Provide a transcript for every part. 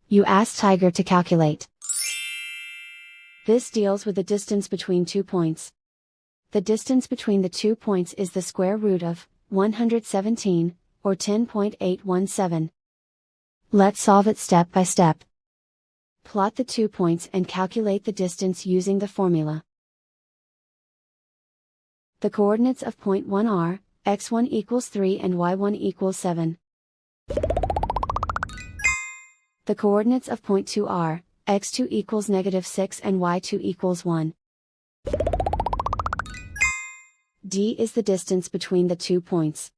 You ask Tiger to calculate. This deals with the distance between 2 points. The distance between the 2 points is the square root of 117, or 10.817. Let's solve it step by step. Plot the 2 points and calculate the distance using the formula. The coordinates of point 1 are, x1 equals 3 and y1 equals 7. The coordinates of point 2 are, x2 equals -6 and y2 equals 1. D is the distance between the 2 points.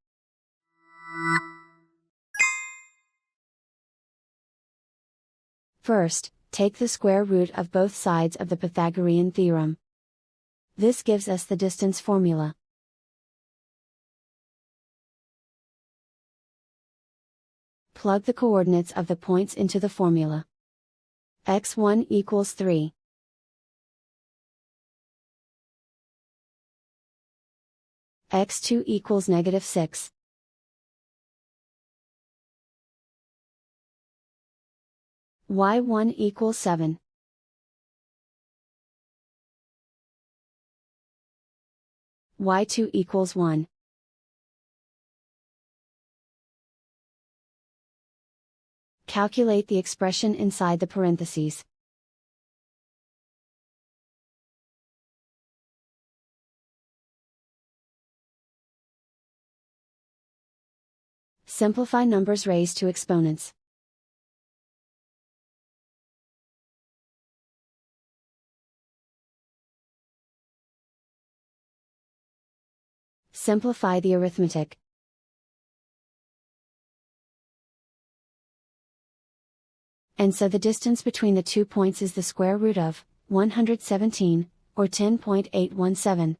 First, take the square root of both sides of the Pythagorean theorem. This gives us the distance formula. Plug the coordinates of the points into the formula. x1 equals 3. x2 equals -6. y1 equals 7. y2 equals 1. Calculate the expression inside the parentheses. Simplify numbers raised to exponents. Simplify the arithmetic. And so the distance between the 2 points is the square root of 117, or 10.817.